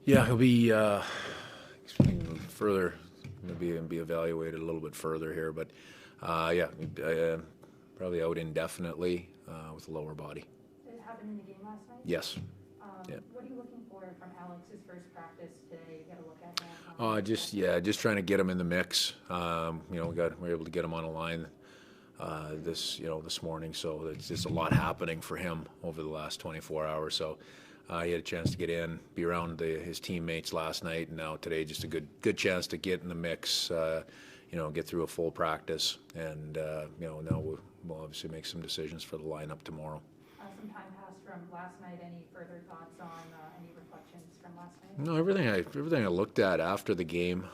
Yeah, he'll be further, maybe be evaluated a little bit further here, but yeah, probably out indefinitely with a lower body. Did it happen in the game last night? Yes. Yeah. What are you looking for from Alex's first practice today? You got to look at him. Just trying to get him in the mix. We were able to get him on a line this morning, so it's just a lot happening for him over the last 24 hours. So he had a chance to get in, be around his teammates last night, and now today just a good chance to get in the mix. Get through a full practice, and now we'll obviously make some decisions for the lineup tomorrow. Some time passed from last night. Any further thoughts on any reflections from last night? No, everything I looked at after the game,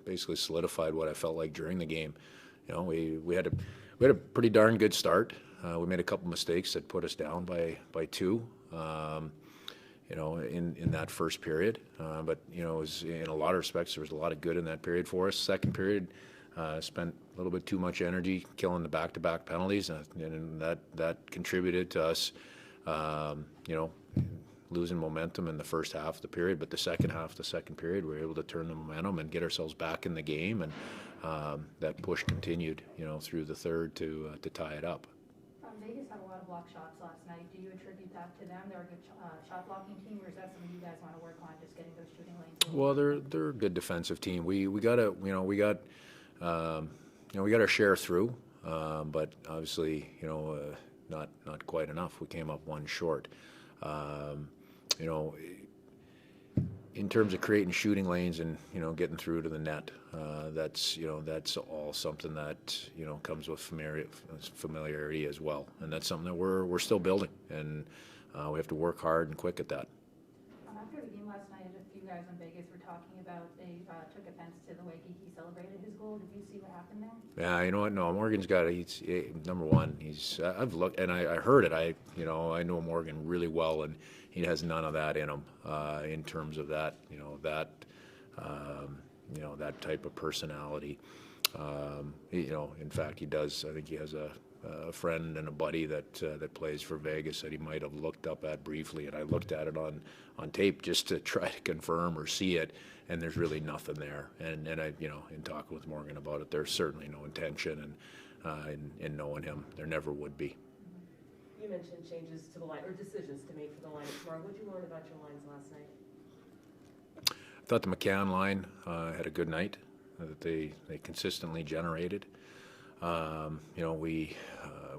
basically solidified what I felt like during the game. We had a pretty darn good start. We made a couple mistakes that put us down by two. In that first period, but it was, in a lot of respects, there was a lot of good in that period for us. Second period, spent a little bit too much energy killing the back-to-back penalties, and that contributed to us, losing momentum in the first half of the period. But the second half of the second period, we were able to turn the momentum and get ourselves back in the game, and that push continued, through the third to tie it up. Vegas had a lot of block shots last night. Do you attribute that to them? They're a good shot blocking team, or is that something you guys want to work on, just getting those shooting lanes? Well, they're a good defensive team. We got our share through, but obviously not quite enough. We came up one short. In terms of creating shooting lanes and getting through to the net, that's all something that comes with familiarity as well, and that's something that we're still building, and we have to work hard and quick at that. After the game last night, a few guys in Vegas were talking about they took offense to the way Geekie celebrated his goal. Did you see what happened there? Yeah, you know what? No, Morgan's got it. He's number one. I've looked and I heard it. I know Morgan really well, and he has none of that in him in terms of that that type of personality. In fact, he does. I think he has a friend and a buddy that plays for Vegas that he might have looked up at briefly, and I looked at it on tape just to try to confirm or see it, and there's really nothing there. And I in talking with Morgan about it, there's certainly no intention, and in knowing him, there never would be. You mentioned changes to the line or decisions to make for the lineup tomorrow. What did you learn about your lines last night? I thought the McCann line had a good night, that they consistently generated.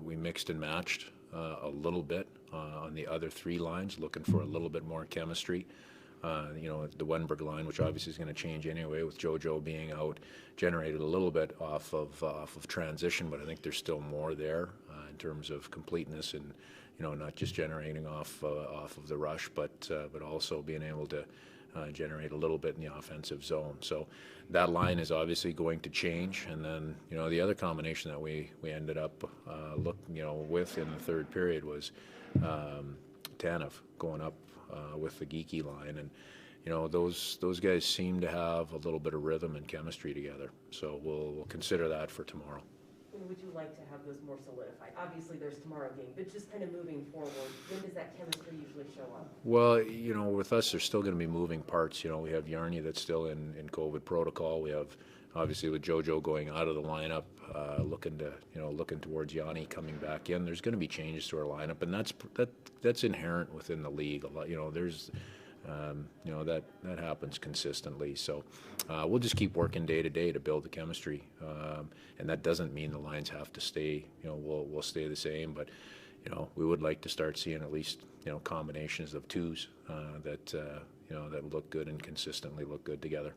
We mixed and matched a little bit on the other three lines, looking for a little bit more chemistry. The Wenberg line, which obviously is going to change anyway with JoJo being out, generated a little bit off of transition, but I think there's still more there in terms of completeness and not just generating off of the rush, but also being able to generate a little bit in the offensive zone. So that line is obviously going to change, and then the other combination that we ended up with in the third period was Tanev going up with the Geekie line, and those guys seem to have a little bit of rhythm and chemistry together. So we'll consider that for tomorrow. When would you like to have those more solidified? Obviously, there's tomorrow game, but just kind of moving forward, when does that chemistry usually show up? Well, with us, there's still going to be moving parts. We have Yarny that's still in COVID protocol. We have, obviously, with JoJo going out of the lineup, looking towards Yanni coming back in. There's going to be changes to our lineup, and that's inherent within the league. A lot, there's. That happens consistently. So we'll just keep working day to day to build the chemistry, and that doesn't mean the lines have to stay. We'll stay the same, but we would like to start seeing at least combinations of twos that look good and consistently look good together.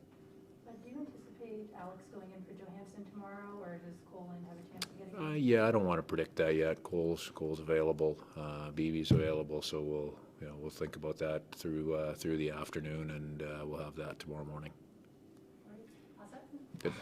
Do you anticipate Alex going in for Johansson tomorrow, or does Colin have a chance of getting in? Yeah, I don't want to predict that yet. Cole's available, BB's available, so we'll think about that through the afternoon, and we'll have that tomorrow morning. All right. All set? Good.